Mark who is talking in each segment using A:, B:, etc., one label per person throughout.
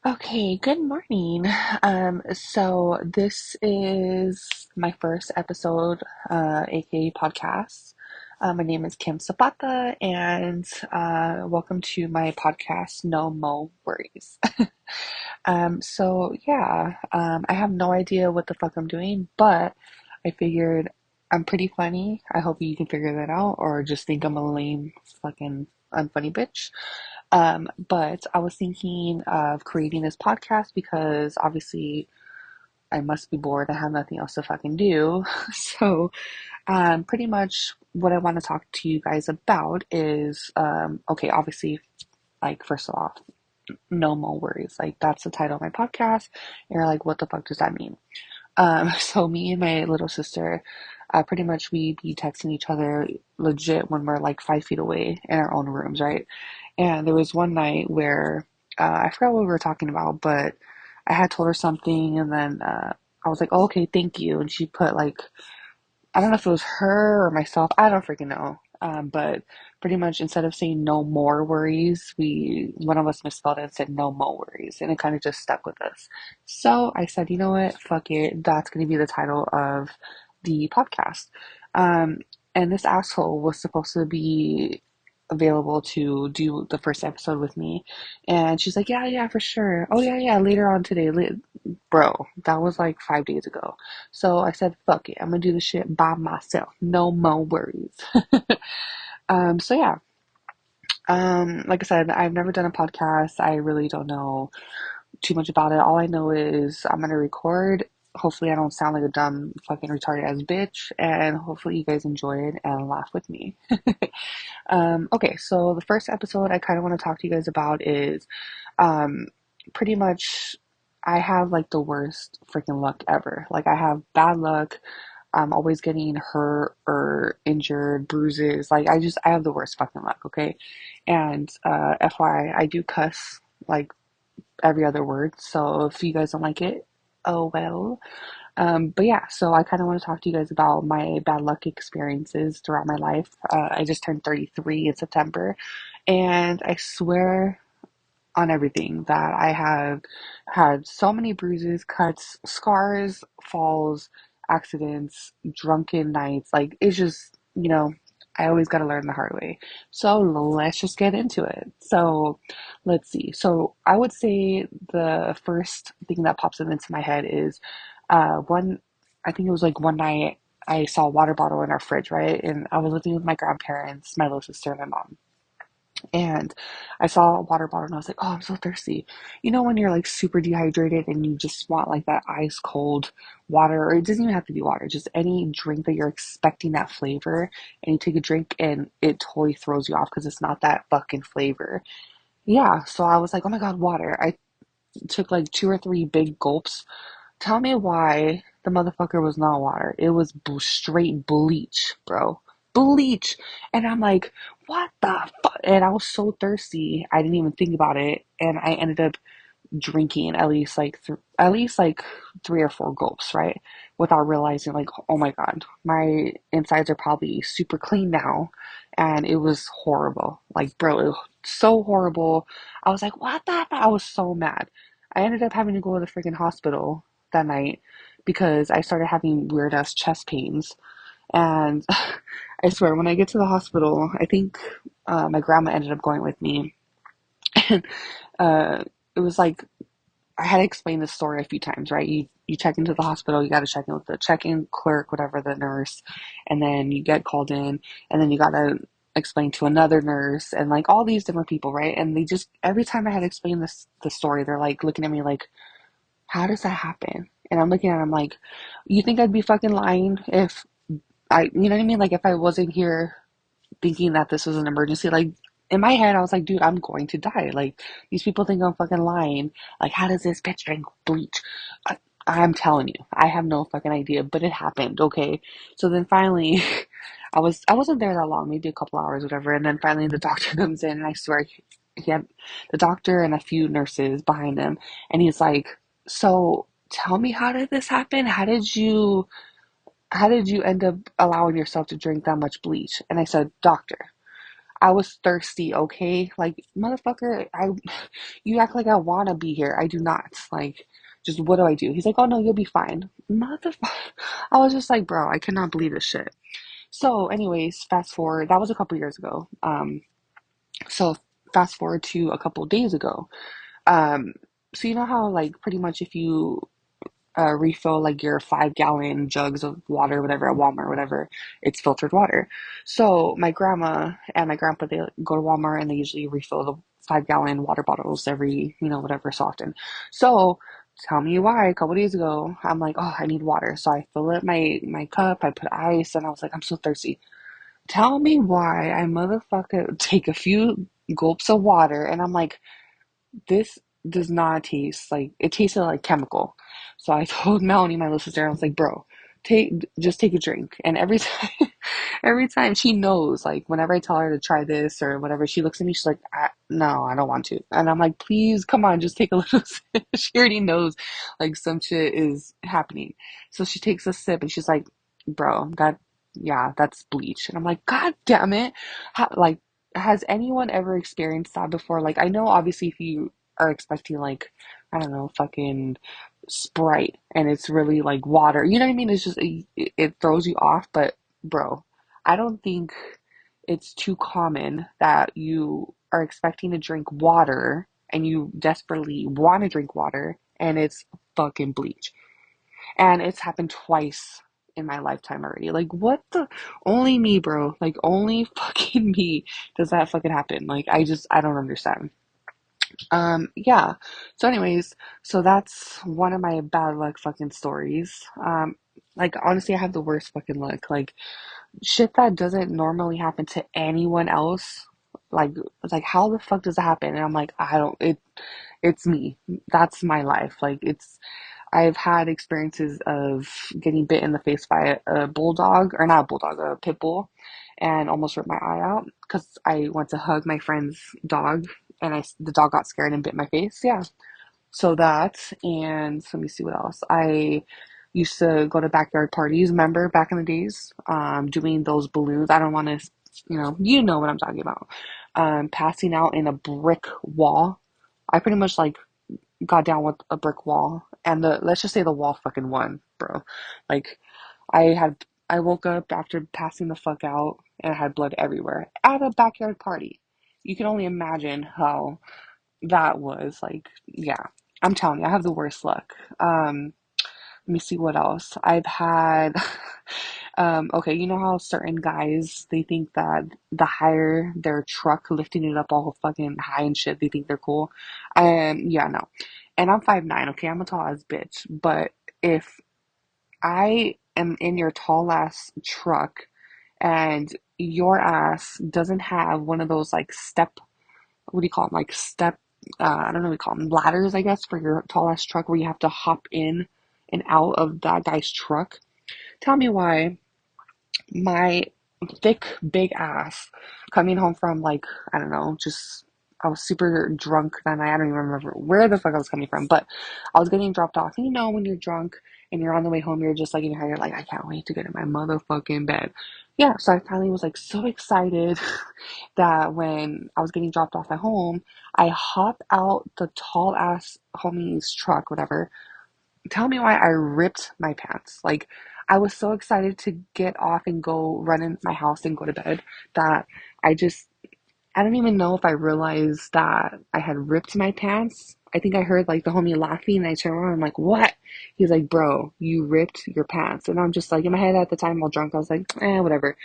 A: Okay, good morning. So this is my first episode, aka podcast. My name is Kim Zapata, and welcome to my podcast, No Mo Worries. I have no idea what the fuck I'm doing, but I figured I'm pretty funny. I hope you can figure that out, or just think I'm a lame fucking unfunny bitch. But I was thinking of creating this podcast because obviously I must be bored. I have nothing else to fucking do. So, pretty much what I want to talk to you guys about is, okay, obviously, like, first off, no more worries. Like, that's the title of my podcast. And you're like, what the fuck does that mean? So me and my little sister, pretty much we be texting each other legit when we're like 5 feet away in our own rooms, right? And there was one night where I forgot what we were talking about, but I had told her something, and then I was like, oh, "Okay, thank you," and she put like I don't know if it was her or myself. I don't freaking know. But pretty much instead of saying no more worries, one of us misspelled it and said no more worries, and it kind of just stuck with us. So I said, you know what, fuck it, that's going to be the title of the podcast. Um, and this asshole was supposed to be available to do the first episode with me, and she's like, yeah, yeah, for sure. Oh yeah, yeah, later on today. Bro, that was like 5 days ago. So I said, fuck it, I'm gonna do the shit by myself. No more worries. So yeah. Like I said, I've never done a podcast. I really don't know too much about it. All I know is I'm gonna record. Hopefully I don't sound like a dumb fucking retarded ass bitch, and hopefully you guys enjoy it and laugh with me. Okay, so the first episode I kind of want to talk to you guys about is um, pretty much I have like the worst freaking luck ever. Like I have bad luck. I'm always getting hurt or injured, bruises. Like I have the worst fucking luck, okay? And FYI, I do cuss like every other word. So if you guys don't like it, oh well. But yeah, so I kind of want to talk to you guys about my bad luck experiences throughout my life. I just turned 33 in September, and I swear on everything that I have had so many bruises, cuts, scars, falls, accidents, drunken nights. Like, it's just, I always got to learn the hard way. So let's just get into it. So let's see. So I would say the first thing that pops into my head is one, I think it was like one night I saw a water bottle in our fridge, right? And I was living with my grandparents, my little sister, and my mom. And I saw a water bottle and I was like, oh, I'm so thirsty. You know, when you're like super dehydrated and you just want like that ice cold water, or it doesn't even have to be water, just any drink that you're expecting that flavor, and you take a drink and it totally throws you off because it's not that fucking flavor. Yeah, so I was like, oh my God, water. I took like two or three big gulps. Tell me why the motherfucker was not water. It was straight bleach, bro. Bleach. And I'm like, what the fuck? And I was so thirsty, I didn't even think about it. And I ended up drinking at least like three or four gulps, right? Without realizing, like, oh my God, my insides are probably super clean now. And it was horrible. Like, bro, it was so horrible. I was like, what the fuck? I was so mad. I ended up having to go to the freaking hospital that night because I started having weird ass chest pains. And I swear, when I get to the hospital, I think my grandma ended up going with me. And uh, it was like I had to explain this story a few times, right? You check into the hospital, you got to check in with the check-in clerk, whatever, the nurse, and then you get called in, and then you got to explain to another nurse, and like all these different people, right? And they just every time I had to explain the story, they're like looking at me like, how does that happen? And I'm looking at them like, you think I'd be fucking lying if you know what I mean? Like if I wasn't here thinking that this was an emergency. Like in my head, I was like, dude, I'm going to die. Like these people think I'm fucking lying. Like, how does this bitch drink bleach? I'm telling you, I have no fucking idea, but it happened. Okay, so then finally, I wasn't there that long, maybe a couple hours, whatever. And then finally, the doctor comes in, and I swear, he had the doctor and a few nurses behind him, and he's like, so. Tell me, how did this happen? How did you end up allowing yourself to drink that much bleach? And I said, doctor, I was thirsty, okay? Like, motherfucker, you act like I wanna be here. I do not. Like, just what do I do? He's like, oh no, you'll be fine. Motherfucker. I was just like, bro, I could not believe this shit. So, anyways, fast forward, that was a couple years ago. So fast forward to a couple days ago. Um, so you know how like pretty much if you refill like your 5 gallon jugs of water, whatever, at Walmart, whatever, it's filtered water. So my grandma and my grandpa, they go to Walmart and they usually refill the 5 gallon water bottles every, whatever, so often. So tell me why, a couple days ago, I'm like, oh, I need water. So I fill up my cup, I put ice, and I was like, I'm so thirsty. Tell me why I motherfucker take a few gulps of water and I'm like, this does not taste like it tasted like chemical. So I told Melanie, my little sister, I was like, bro, just take a drink. And every time every time she knows, like whenever I tell her to try this or whatever, she looks at me, she's like, no, I don't want to. And I'm like, please come on, just take a little sip. She already knows like some shit is happening. So she takes a sip and she's like, bro, yeah, that's bleach. And I'm like, God damn it. Like, has anyone ever experienced that before? Like, I know obviously if you are expecting like, I don't know, fucking Sprite and it's really like water, you know what I mean? It's just, it throws you off. But bro, I don't think it's too common that you are expecting to drink water and you desperately want to drink water and it's fucking bleach. And it's happened twice in my lifetime already. Like, what the? Only me, bro. Like, only fucking me does that fucking happen. Like, I don't understand. Yeah. So, anyways, so that's one of my bad luck fucking stories. Like, honestly, I have the worst fucking luck. Like, shit that doesn't normally happen to anyone else. Like, it's like, how the fuck does that happen? And I'm like, it's me. That's my life. Like, I've had experiences of getting bit in the face by a bulldog, or not a bulldog, a pit bull, and almost ripped my eye out because I went to hug my friend's dog, and the dog got scared and bit my face. Yeah, so that, and let me see what else. I used to go to backyard parties. Remember back in the days, doing those balloons. I don't want to, you know what I'm talking about. Passing out in a brick wall. I pretty much like got down with a brick wall and let's just say the wall fucking won, bro. Like I had I woke up after passing the fuck out and I had blood everywhere at a backyard party. You can only imagine how that was. Like, yeah. I'm telling you, I have the worst luck. Let me see what else. I've had okay, you know how certain guys they think that the higher their truck lifting it up all fucking high and shit, they think they're cool. Yeah, no. And I'm 5'9", okay, I'm a tall ass bitch. But if I am in your tall ass truck and your ass doesn't have one of those like step, what do you call them? Like step, I don't know what you call them, ladders, I guess, for your tall ass truck where you have to hop in and out of that guy's truck. Tell me why my thick, big ass coming home from like, I don't know, just I was super drunk that night. I don't even remember where the fuck I was coming from, but I was getting dropped off. And you know, when you're drunk and you're on the way home, you're just like in your head, you're like, I can't wait to get in my motherfucking bed. Yeah, so I finally was like so excited that when I was getting dropped off at home, I hop out the tall ass homie's truck, whatever. Tell me why I ripped my pants. Like, I was so excited to get off and go run in my house and go to bed that I just, I don't even know if I realized that I had ripped my pants. I think I heard like the homie laughing and I turned around and I'm like, what? He's like, bro, you ripped your pants. And I'm just like, in my head at the time while drunk, I was like, whatever.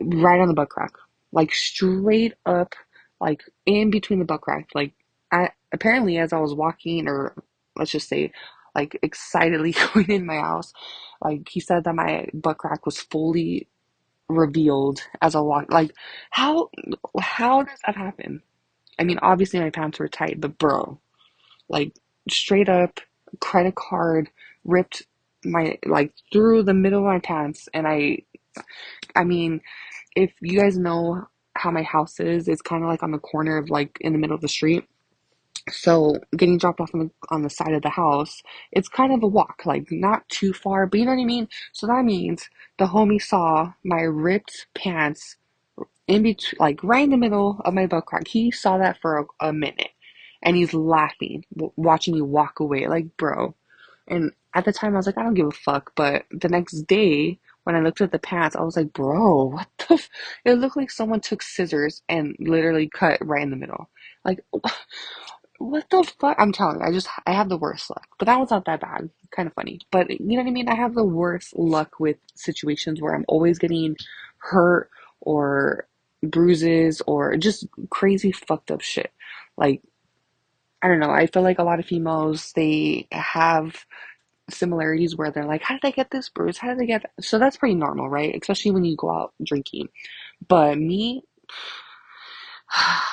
A: Right on the butt crack. Like straight up, like in between the butt crack. Like, I apparently as I was walking, or let's just say like excitedly going in my house, like he said that my butt crack was fully revealed as I walked. Like, how how does that happen? I mean, obviously my pants were tight, but bro, like straight up credit card ripped my like through the middle of my pants. And I mean, if you guys know how my house is, it's kind of like on the corner of like in the middle of the street. So getting dropped off on the side of the house, it's kind of a walk, like not too far, but you know what I mean? So that means the homie saw my ripped pants in between, like right in the middle of my butt crack. He saw that for a minute, and he's laughing, watching me walk away. Like, bro. And at the time, I was like, I don't give a fuck. But the next day, when I looked at the pants, I was like, bro, what the? It looked like someone took scissors and literally cut right in the middle. Like, what the fuck? I'm telling you, I have the worst luck. But that was not that bad. Kind of funny. But you know what I mean? I have the worst luck with situations where I'm always getting hurt or bruises or just crazy fucked up shit. Like, I don't know. I feel like a lot of females, they have similarities where they're like, how did I get this bruise? How did I get that? So that's pretty normal, right? Especially when you go out drinking. But me,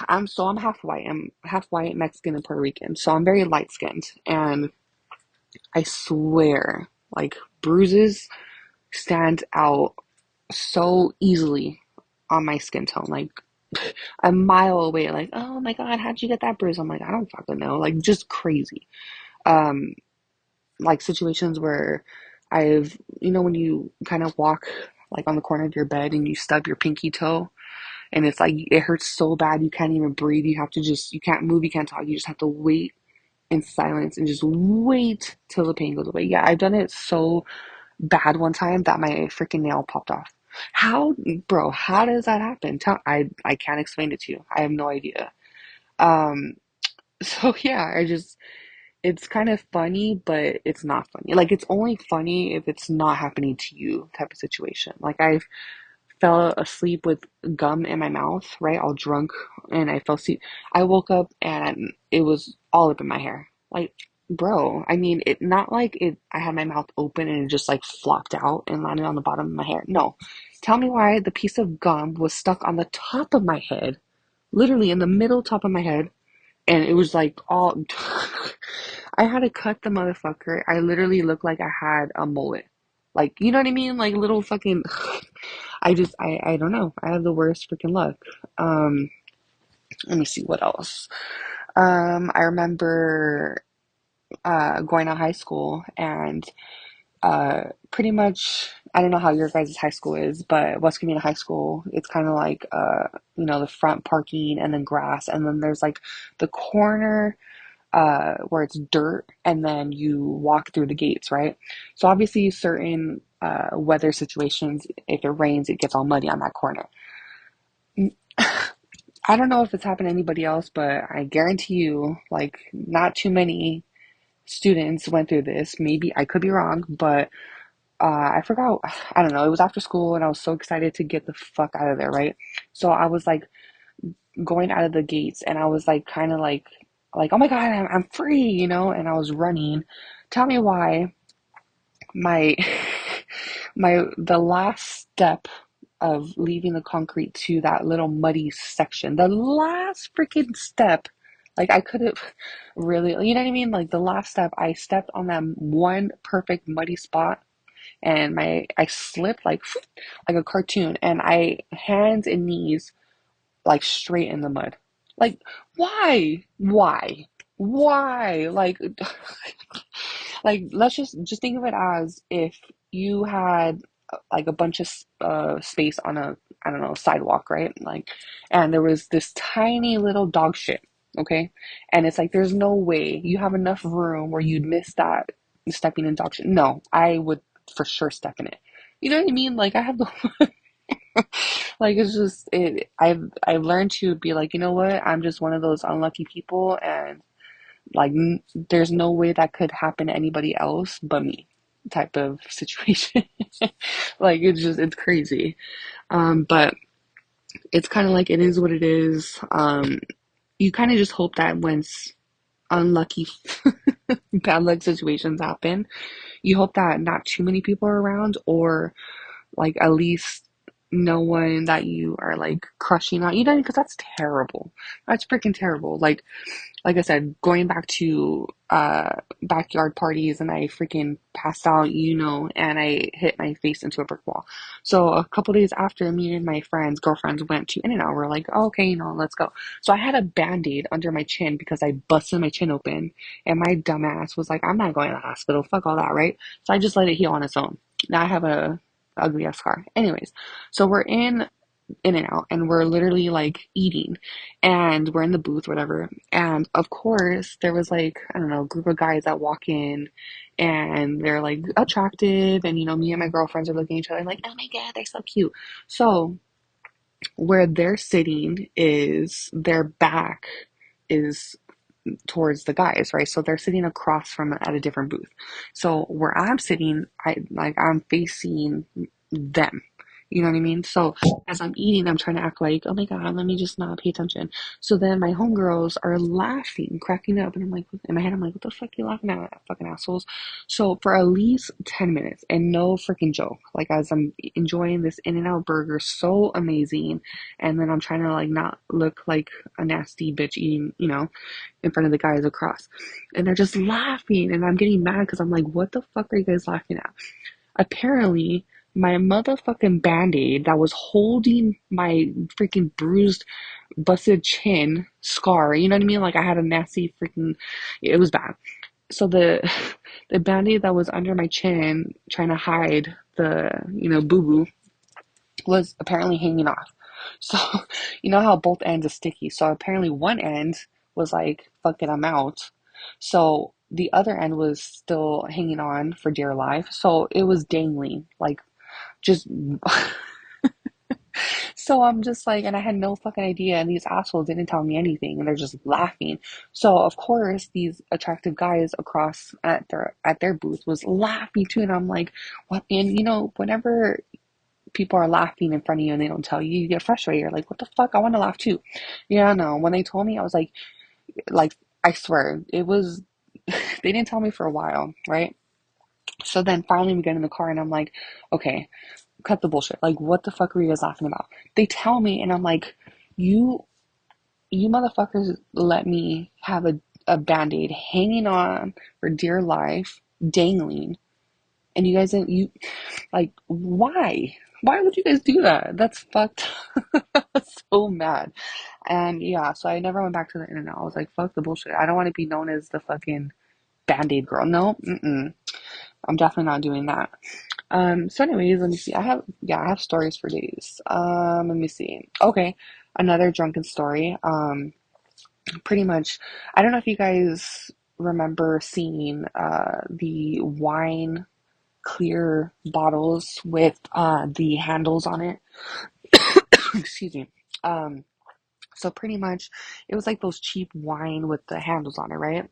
A: I'm half white. I'm half white, Mexican, and Puerto Rican. So I'm very light skinned. And I swear, like, bruises stand out so easily on my skin tone. Like, a mile away, like, oh my God, how'd you get that bruise? I'm like, I don't fucking know. Like, just crazy. Um, like situations where when you kind of walk like on the corner of your bed and you stub your pinky toe and it's like it hurts so bad you can't even breathe. You can't move, you can't talk. You just have to wait in silence and just wait till the pain goes away. Yeah, I've done it so bad one time that my freaking nail popped off. How, bro, how does that happen? I can't explain it to you. I have no idea. Um, so yeah, it's kind of funny, but it's not funny. Like, it's only funny if it's not happening to you type of situation. Like, I fell asleep with gum in my mouth, right? All drunk, and I fell asleep. I woke up and it was all up in my hair. Like, bro, I mean, it not like it, I had my mouth open and it just like flopped out and landed on the bottom of my hair. No. Tell me why the piece of gum was stuck on the top of my head, literally in the middle top of my head, and it was like all I had to cut the motherfucker. I literally looked like I had a mullet. Like, you know what I mean? Like little fucking I don't know. I have the worst freaking luck. Um, Let me see what else. I remember going to high school and pretty much I don't know how your guys' high school is, but West Covina High School, it's kind of like the front parking and then grass, and then there's like the corner where it's dirt and then you walk through the gates, right? So obviously certain weather situations, if it rains, it gets all muddy on that corner. I don't know if it's happened to anybody else, but I guarantee you, like, not too many students went through this. Maybe I could be wrong, but I forgot. I don't know. It was after school and I was so excited to get the fuck out of there, right? So I was like going out of the gates and I was like kind of like oh my God, I'm free, and I was running. Tell me why my the last step of leaving the concrete to that little muddy section, the last freaking step, like I could have really, you know what I mean? Like the last step, I stepped on that one perfect muddy spot and I slipped like a cartoon and I hands and knees like straight in the mud. Like, why? Why? Like, like let's just think of it as if you had like a bunch of space on a I don't know sidewalk, right? Like, and there was this tiny little dog shit, okay? And it's like there's no way you have enough room where you'd miss that stepping in dog shit. No, I would for sure step in it. You know what I mean? Like I have the like it's just it I've learned to be like, you know what? I'm just one of those unlucky people and like there's no way that could happen to anybody else but me type of situation. Like it's crazy. But it's kind of like it is what it is. You kind of just hope that when unlucky bad luck situations happen, you hope that not too many people are around or like at least no one that you are like crushing on, because that's terrible. That's freaking terrible. Like I said, going back to backyard parties and I freaking passed out, and I hit my face into a brick wall. So a couple days after, me and my girlfriends went to In-N-Out. We're like, oh, okay, let's go. So I had a band-aid under my chin because I busted my chin open and my dumbass was like, I'm not going to the hospital. Fuck all that, right? So I just let it heal on its own. Now I have a ugly ass scar. Anyways, so we're in in and out, and we're literally like eating, and we're in the booth, whatever. And of course, there was like, I don't know, a group of guys that walk in and they're like attractive, and me and my girlfriends are looking at each other like, oh my God, they're so cute. So where they're sitting is their back is towards the guys, right? So they're sitting across from at a different booth. So where I'm sitting, I'm facing them. You know what I mean? So as I'm eating, I'm trying to act like, oh my God, let me just not pay attention. So then my homegirls are laughing, cracking up, and I'm like, in my head, I'm like, what the fuck you laughing at, fucking assholes? So for at least 10 minutes, and no freaking joke, like as I'm enjoying this In-N-Out burger, so amazing, and then I'm trying to like not look like a nasty bitch eating, in front of the guys across. And they're just laughing, and I'm getting mad because I'm like, what the fuck are you guys laughing at? Apparently, my motherfucking band-aid that was holding my freaking bruised, busted chin scar, you know what I mean? Like I had a nasty freaking, it was bad. So the the band-aid that was under my chin trying to hide the, boo-boo was apparently hanging off. So, you know how both ends are sticky. So apparently one end was like, fuck it, I'm out. So the other end was still hanging on for dear life. So it was dangling, like just. So I'm just like, and I had no fucking idea. And these assholes didn't tell me anything, and they're just laughing. So of course, these attractive guys across at their booth was laughing too. And I'm like, what? And whenever people are laughing in front of you and they don't tell you, you get frustrated. You're like, what the fuck? I want to laugh too. Yeah, no. When they told me, I was like, I swear, it was, they didn't tell me for a while, right? So then finally we get in the car and I'm like, okay, cut the bullshit. Like, what the fuck are you guys laughing about? They tell me and I'm like, you, you motherfuckers let me have a band-aid hanging on for dear life, dangling. And you guys didn't, like, why? Why would you guys do that? That's fucked. So mad. And yeah, so I never went back to the internet. I was like, fuck the bullshit. I don't want to be known as the fucking band-aid girl. No, I'm definitely not doing that. So anyways, let me see. I have stories for days. Let me see. Okay, another drunken story. Pretty much, I don't know if you guys remember seeing the wine clear bottles with the handles on it. Excuse me. So pretty much, it was like those cheap wine with the handles on it, right?